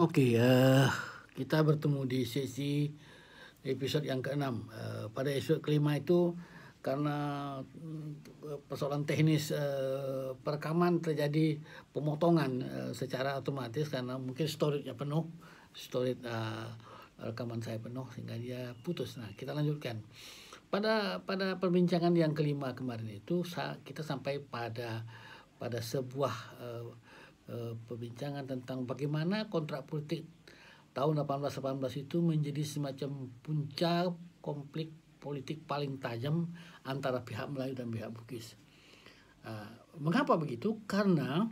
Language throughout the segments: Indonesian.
Oke, kita bertemu di sesi episode yang ke-6. Pada episode kelima itu karena persoalan teknis perekaman terjadi pemotongan secara otomatis karena mungkin storage-nya penuh, rekaman saya penuh sehingga dia putus. Nah, kita lanjutkan. Pada perbincangan yang kelima kemarin itu kita sampai pada sebuah perbincangan tentang bagaimana kontrak politik tahun 1818 itu menjadi semacam puncak konflik politik paling tajam antara pihak Melayu dan pihak Bugis. Mengapa begitu? Karena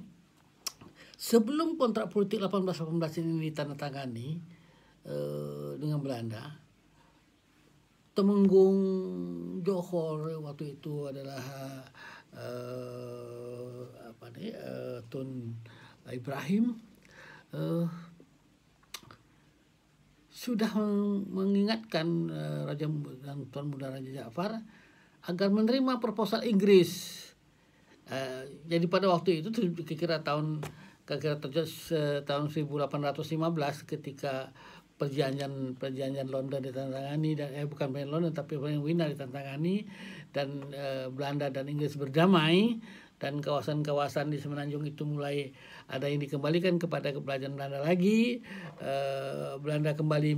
sebelum kontrak politik 1818 ini ditandatangani dengan Belanda, Temenggung Johor waktu itu adalah Tun Ibrahim sudah mengingatkan Raja dan Tuan Muda Raja Ja'far agar menerima proposal Inggris. Jadi pada waktu itu kira-kira tahun 1815 ketika perjanjian London ditandatangani dan bukan London tapi Wina ditandatangani dan Belanda dan Inggris berdamai dan kawasan-kawasan di Semenanjung itu mulai ada yang dikembalikan kepada kerajaan Belanda lagi. Belanda kembali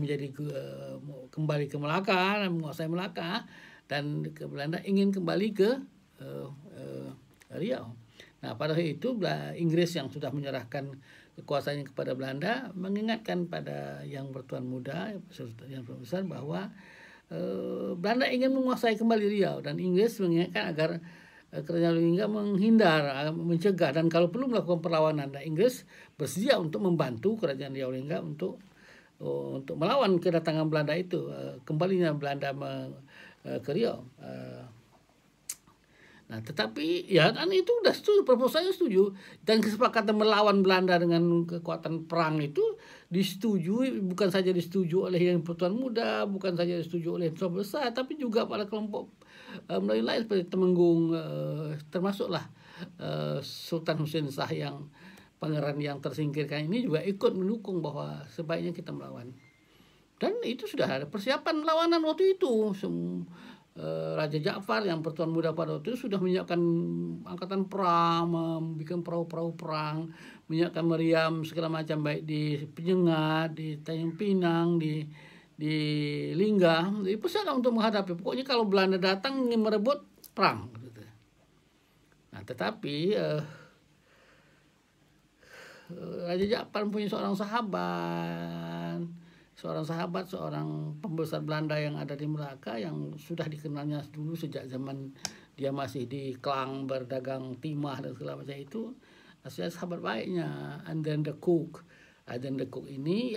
kembali ke Melaka dan menguasai Melaka, dan Belanda ingin kembali ke Riau. Nah, pada hari itu Inggris yang sudah menyerahkan kekuasaannya kepada Belanda mengingatkan pada yang bertuan muda, yang besar, bahwa Belanda ingin menguasai kembali Riau, dan Inggris mengingatkan agar kerajaan Lingga menghindar, mencegah, dan kalau perlu melakukan perlawanan. Dan Inggris bersedia untuk membantu kerajaan Riau Lingga untuk melawan kedatangan Belanda itu, kembalinya Belanda ke Riau. Nah, tetapi ya kan itu udah setuju, proposalnya setuju, dan kesepakatan melawan Belanda dengan kekuatan perang itu disetujui, bukan saja disetujui oleh yang Pertuan Muda, bukan saja disetujui oleh yang besar, tapi juga pada kelompok Melayu lain seperti Temenggung, termasuklah Sultan Hussein Shah yang pangeran yang tersingkirkan ini juga ikut mendukung bahwa sebaiknya kita melawan. Dan itu sudah ada persiapan lawanan waktu itu. Raja Ja'far yang Pertuan Muda pada waktu itu sudah menyiapkan angkatan perang, membuat perahu-perahu perang, menyiapkan meriam segala macam, baik di Penyengat, di Tanjung Pinang, di Lingga, dipersiapkan untuk menghadapi. Pokoknya kalau Belanda datang ingin merebut, perang. Nah, tetapi Raja Ja'far punya seorang pembesar Belanda yang ada di Melaka yang sudah dikenalnya dulu sejak zaman dia masih di Klang berdagang timah dan segala macam itu. Sahabat baiknya Aden de Kok. Aden de Kok ini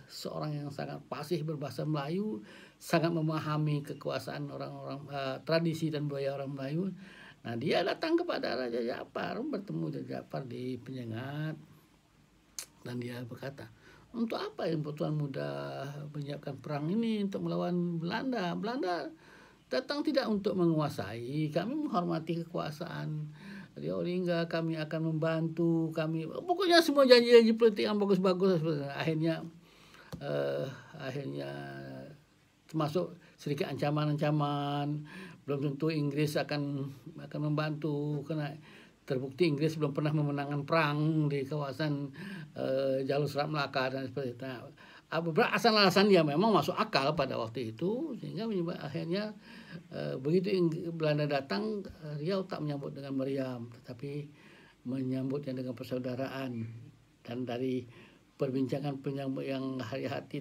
seorang yang sangat fasih berbahasa Melayu, sangat memahami kekuasaan orang-orang, tradisi dan budaya orang Melayu. Nah, dia datang kepada Raja Ja'far, bertemu Raja Ja'far di Penyengat, dan dia berkata, untuk apa yang Pertuan Muda menyiapkan perang ini untuk melawan Belanda? Belanda datang tidak untuk menguasai, kami menghormati kekuasaan Riau Lingga, kami akan membantu, kami pokoknya semua janji-janji politik yang bagus-bagus. Akhirnya termasuk sedikit ancaman-ancaman, belum tentu Inggris akan membantu karena terbukti Inggris belum pernah memenangkan perang di kawasan Jalur Selat Melaka dan seperti itu. Nah, beberapa alasan dia memang masuk akal pada waktu itu, sehingga akhirnya begitu Belanda datang, Riau tak menyambut dengan meriam, tetapi menyambutnya dengan persaudaraan. Dan dari perbincangan penyambut yang hati-hati,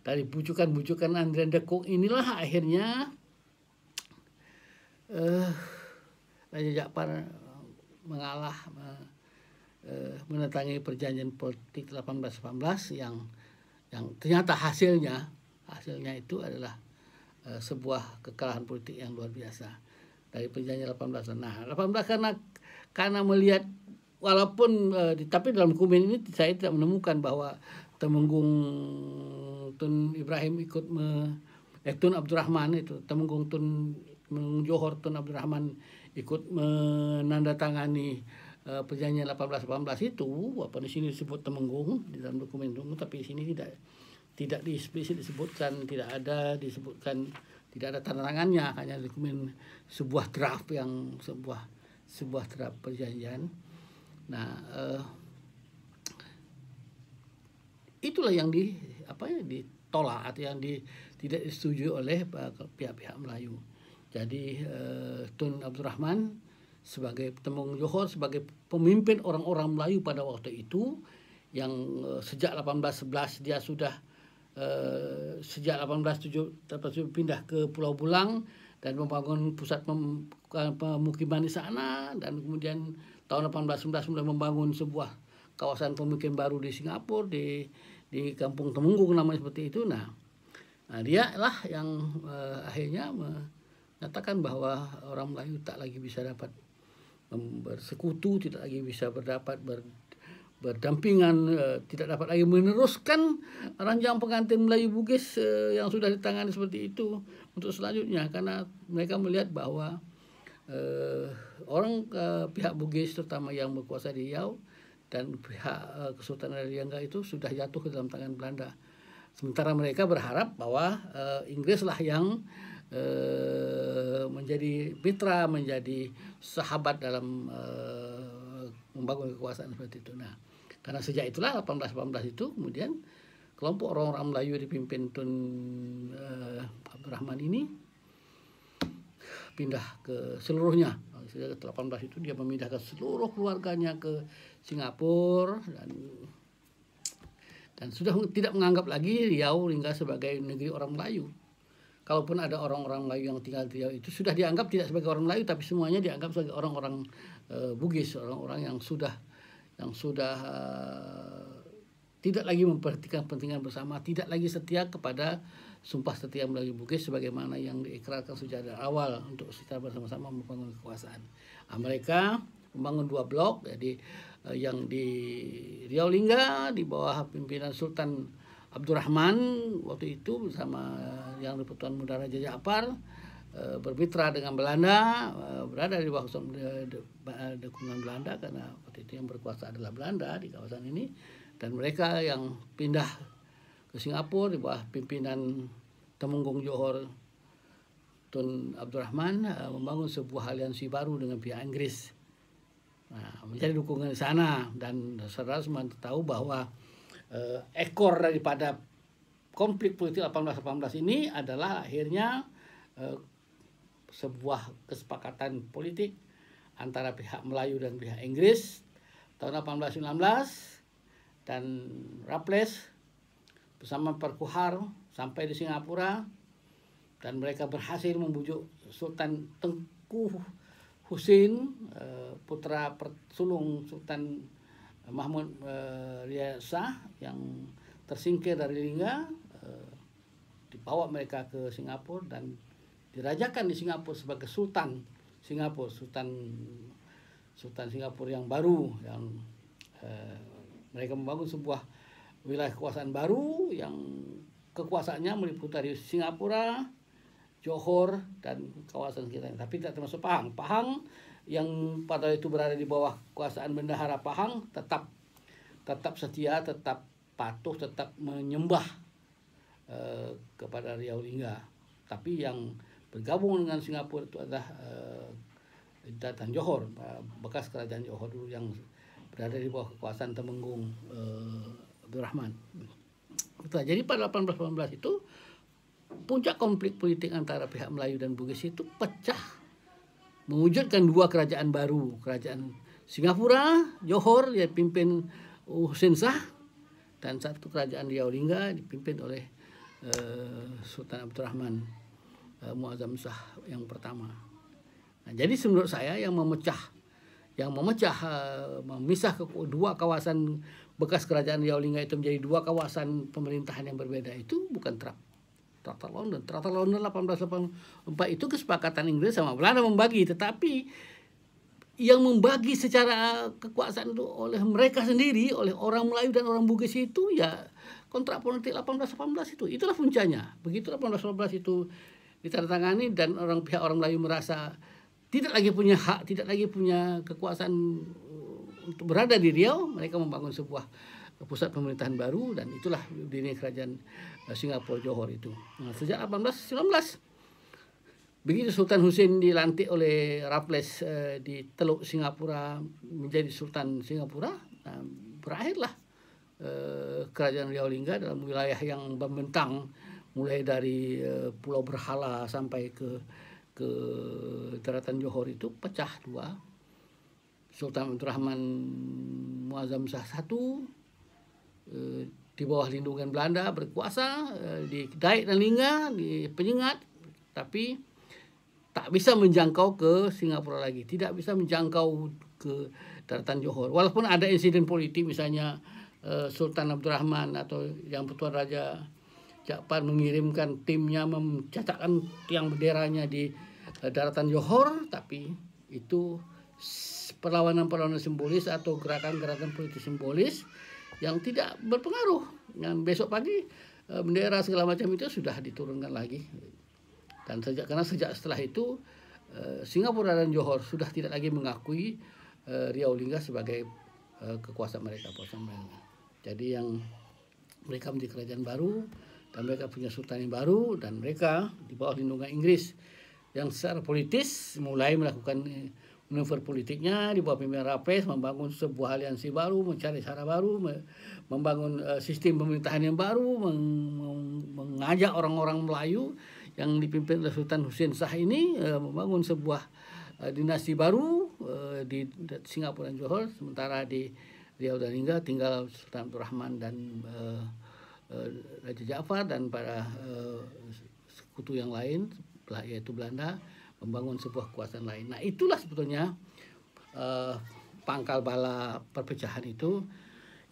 dari bujukan-bujukan Aden de Kok inilah akhirnya Raja Ja'far mengalah, menandatangani perjanjian politik 1818 yang ternyata hasilnya itu adalah sebuah kekalahan politik yang luar biasa dari perjanjian 18. Nah, 18 karena melihat, walaupun tapi dalam dokumen ini saya tidak menemukan bahwa Temenggung Tun Ibrahim ikut Tun Abdurrahman itu, Temenggung Johor Tun Abdurrahman ikut menandatangani perjanjian 1818 itu, apa di sini disebut Temenggung di dalam dokumen Temenggung, tapi di sini tidak eksplisit disebutkan, tidak ada disebutkan, tidak ada tanda tangannya, hanya dokumen sebuah draft sebuah draft perjanjian. Nah, itulah yang ditolak atau yang tidak disetujui oleh pihak-pihak Melayu. Jadi Tun Abdurrahman sebagai Temenggung Johor sebagai pemimpin orang-orang Melayu pada waktu itu yang sejak 1811 dia sudah sejak 1807 pindah ke Pulau Bulang dan membangun pusat pemukiman di sana, dan kemudian tahun 1811 mulai membangun sebuah kawasan pemukiman baru di Singapura di Kampung Temenggung namanya seperti itu. Nah dia lah yang akhirnya menyatakan bahwa orang Melayu tak lagi bisa dapat bersekutu, tidak lagi bisa berdampingan, tidak dapat lagi meneruskan ranjang pengantin Melayu Bugis yang sudah ditangani seperti itu untuk selanjutnya, karena mereka melihat bahwa pihak Bugis terutama yang berkuasa di Riau dan pihak Kesultanan Riau itu sudah jatuh ke dalam tangan Belanda. Sementara mereka berharap bahwa Inggris lah yang menjadi mitra, menjadi sahabat dalam membangun kekuasaan seperti itu. Nah, karena sejak itulah 1818 itu kemudian kelompok orang-orang Melayu dipimpin Tun Abdurrahman ini pindah ke seluruhnya. Sejak 18 itu dia memindahkan seluruh keluarganya ke Singapura dan sudah tidak menganggap lagi Riau Lingga sebagai negeri orang Melayu. Kalaupun ada orang-orang Melayu yang tinggal di Riau itu sudah dianggap tidak sebagai orang Melayu, tapi semuanya dianggap sebagai orang-orang Bugis, orang-orang yang sudah tidak lagi memperhatikan kepentingan bersama, tidak lagi setia kepada sumpah setia Melayu Bugis sebagaimana yang diikrarkan sejak dari awal untuk secara bersama-sama membangun kekuasaan. Mereka membangun 2 blok, jadi yang di Riau Lingga di bawah pimpinan Sultan Abdurrahman waktu itu bersama Yang di-Pertuan Muda Raja Ja'far, bermitra dengan Belanda, berada di bawah dukungan Belanda karena waktu itu yang berkuasa adalah Belanda di kawasan ini, dan mereka yang pindah ke Singapura di bawah pimpinan Temenggung Johor Tun Abdurrahman membangun sebuah aliansi baru dengan pihak Inggris. Nah, menjadi dukungan di sana, dan saudara semua tahu bahwa ekor daripada konflik politik 1818 ini adalah akhirnya sebuah kesepakatan politik antara pihak Melayu dan pihak Inggris tahun 1819, dan Raffles bersama Perkuhar sampai di Singapura, dan mereka berhasil membujuk Sultan Tengku Husin, putra sulung Sultan Mahmud Riyad Shah yang tersingkir dari Lingga, dibawa mereka ke Singapura dan dirajakan di Singapura sebagai Sultan Singapura, Sultan Singapura yang baru, yang mereka membangun sebuah wilayah kekuasaan baru yang kekuasaannya meliputi dari Singapura, Johor, dan kawasan sekitarnya, tapi tidak termasuk Pahang. Pahang yang pada itu berada di bawah kekuasaan Bendahara Pahang tetap setia, tetap patuh, tetap menyembah kepada Riau Lingga. Tapi yang bergabung dengan Singapura itu adalah Kerajaan Johor, bekas Kerajaan Johor dulu yang berada di bawah kekuasaan Temenggung Abdurrahman. Jadi pada 1818 itu puncak konflik politik antara pihak Melayu dan Bugis itu pecah, mewujudkan 2 kerajaan baru, kerajaan Singapura, Johor yang dipimpin Husin Shah, dan satu kerajaan Riau Lingga dipimpin oleh Sultan Abdurrahman Muazzam Shah yang pertama. Nah, jadi menurut saya yang memisah kedua kawasan bekas kerajaan Riau Lingga itu menjadi 2 kawasan pemerintahan yang berbeda itu bukan Traktat London. Traktat London 1884 itu kesepakatan Inggris sama Belanda membagi, tetapi yang membagi secara kekuasaan itu oleh mereka sendiri, oleh orang Melayu dan orang Bugis itu ya kontrak politik 1818 itu. Itulah puncanya. Begitu 1818 itu ditandatangani dan pihak orang Melayu merasa tidak lagi punya hak, tidak lagi punya kekuasaan untuk berada di Riau, mereka membangun sebuah pusat pemerintahan baru, dan itulah dirinya kerajaan Singapura Johor itu. Nah, sejak 1819 begitu Sultan Hussein dilantik oleh Raffles di Teluk Singapura menjadi Sultan Singapura, nah, berakhirlah kerajaan Riau Lingga dalam wilayah yang membentang mulai dari Pulau Berhala sampai ke daratan Johor itu pecah dua. Sultan Abdul Rahman Muazzam Shah I di bawah lindungan Belanda berkuasa di Daik dan Lingga, di Penyengat, tapi tak bisa menjangkau ke Singapura lagi, tidak bisa menjangkau ke daratan Johor. Walaupun ada insiden politik, misalnya Sultan Abdul Rahman atau Yang Pertuan Raja Jaafar mengirimkan timnya mencacakkan tiang benderanya di daratan Johor, tapi itu perlawanan-perlawanan simbolis atau gerakan-gerakan politik simbolis yang tidak berpengaruh. Yang besok pagi bendera segala macam itu sudah diturunkan lagi. Dan karena sejak setelah itu Singapura dan Johor sudah tidak lagi mengakui Riau Lingga sebagai kekuasaan mereka. Jadi yang mereka menjadi kerajaan baru dan mereka punya sultan yang baru, dan mereka di bawah lindungan Inggris yang secara politis mulai melakukan manuver politiknya di bawah pimpinan Raffles, membangun sebuah aliansi baru, mencari cara baru, membangun sistem pemerintahan yang baru, mengajak orang-orang Melayu yang dipimpin oleh Sultan Hussein Shah ini membangun sebuah dinasti baru di Singapura dan Johor, sementara di Riau dan Lingga tinggal Sultan Abdul Rahman dan Raja Jaafar dan para sekutu yang lain, yaitu Belanda, membangun sebuah kekuasaan lain. Nah, itulah sebetulnya pangkal bala perpecahan itu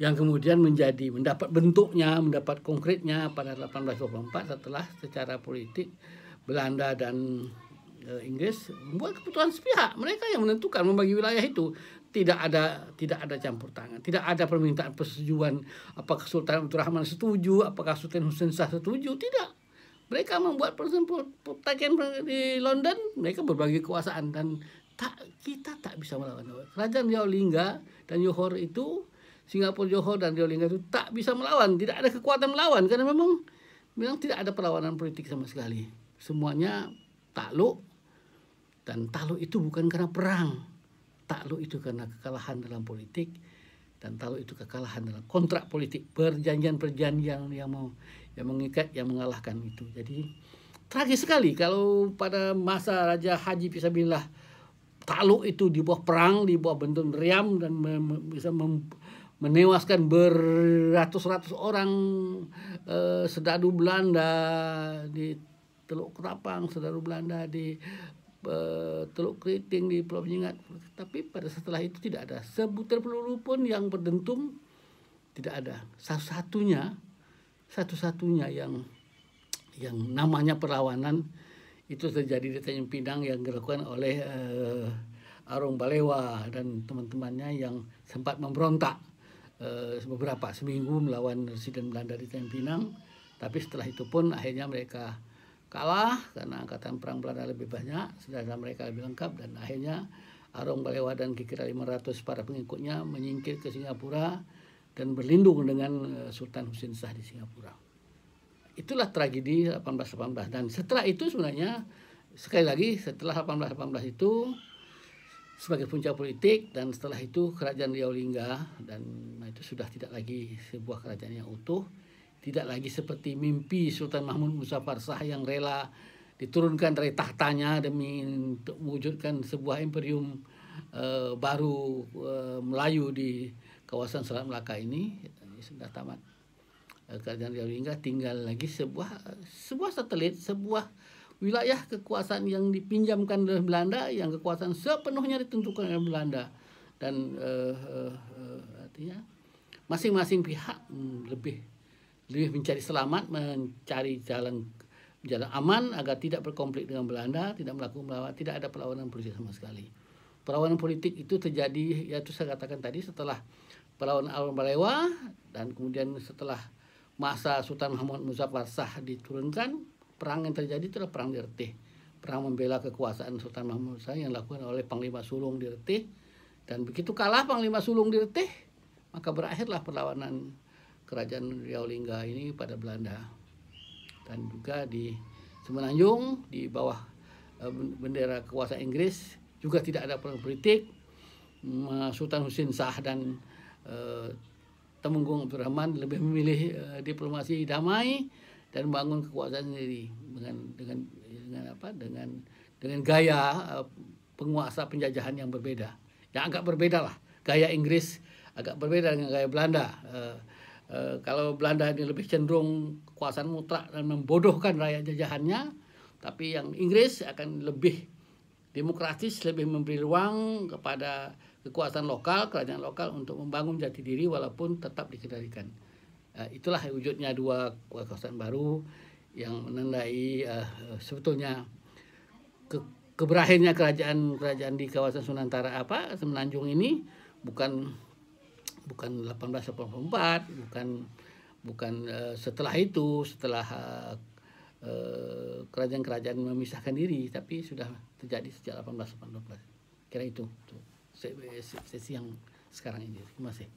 yang kemudian mendapat bentuknya, mendapat konkretnya pada 1824 setelah secara politik Belanda dan Inggris membuat keputusan sepihak. Mereka yang menentukan membagi wilayah itu. Tidak ada campur tangan, tidak ada permintaan persetujuan apakah Sultan Abdul Rahman setuju, apakah Sultan Hussein Shah setuju, tidak. Mereka membuat perjanjian di London, mereka berbagi kekuasaan, dan kita tak bisa melawan. Kerajaan Riau Lingga dan Johor itu, Singapura Johor dan Riau Lingga itu tak bisa melawan, tidak ada kekuatan melawan karena memang tidak ada perlawanan politik sama sekali. Semuanya takluk, dan takluk itu bukan karena perang. Takluk itu karena kekalahan dalam politik, dan takluk itu kekalahan dalam kontrak politik, perjanjian-perjanjian yang mengikat, yang mengalahkan itu. Jadi tragis sekali kalau pada masa Raja Haji Fisabilillah takluk itu di bawah perang, di bawah bentuk meriam, dan bisa menewaskan beratus-ratus orang serdadu Belanda di Teluk Ketapang, serdadu Belanda di Teluk Keriting, di Pulau Penyengat. Tapi pada setelah itu tidak ada sebutir peluru pun yang berdentum, tidak ada. Satu-satunya yang namanya perlawanan itu terjadi di Tanjung Pinang yang dilakukan oleh Arong Balewa dan teman-temannya yang sempat memberontak seminggu melawan residen Belanda di Tanjung Pinang. Tapi setelah itu pun akhirnya mereka kalah karena angkatan perang Belanda lebih banyak, senjata mereka lebih lengkap, dan akhirnya Arong Balewa dan kira-kira 500 para pengikutnya menyingkir ke Singapura dan berlindung dengan Sultan Hussein Shah di Singapura. Itulah tragedi 1818. Dan setelah itu sebenarnya, sekali lagi, setelah 1818 itu sebagai puncak politik, dan setelah itu kerajaan Riau Lingga, dan itu sudah tidak lagi sebuah kerajaan yang utuh, tidak lagi seperti mimpi Sultan Mahmud Muzaffar Shah yang rela diturunkan dari tahtanya demi untuk mewujudkan sebuah imperium baru Melayu di kawasan Selat Melaka ini. Sudah tamat kerajaan Riau Lingga, tinggal lagi sebuah satelit, sebuah wilayah kekuasaan yang dipinjamkan oleh Belanda, yang kekuasaan sepenuhnya ditentukan oleh Belanda, dan artinya masing-masing pihak lebih mencari selamat, mencari jalan aman agar tidak berkonflik dengan Belanda, tidak melakukan tidak ada perlawanan politik sama sekali. Perlawanan politik itu terjadi, yaitu saya katakan tadi, setelah perlawanan Arong Balewa, dan kemudian setelah masa Sultan Mahmud Muzaffar Shah diturunkan, perang yang terjadi itu adalah perang di Retih, perang membela kekuasaan Sultan Mahmud Shah yang dilakukan oleh Panglima Sulung di Retih, Dan begitu kalah Panglima Sulung Dirteh, maka berakhirlah perlawanan kerajaan Riau Lingga ini pada Belanda. Dan juga di Semenanjung di bawah bendera kekuasaan Inggris juga tidak ada perang politik. Sultan Husin Shah dan Temenggung Abdurrahman lebih memilih diplomasi damai dan membangun kekuasaan sendiri dengan gaya penguasa penjajahan yang berbeda. Yang agak berbeda lah. Gaya Inggris agak berbeda dengan gaya Belanda. Kalau Belanda ini lebih cenderung kekuasaan mutlak dan membodohkan rakyat jajahannya, tapi yang Inggris akan lebih demokratis, lebih memberi ruang kepada kekuasaan lokal, kerajaan lokal untuk membangun jati diri walaupun tetap dikendalikan. Itulah wujudnya dua kekuasaan baru yang menandai sebetulnya keberakhirnya kerajaan di kawasan Sunantara Semenanjung ini bukan 1884, bukan setelah itu, setelah kerajaan-kerajaan memisahkan diri, tapi sudah terjadi sejak 1818. Kira itu sesi yang sekarang ini. Terima kasih.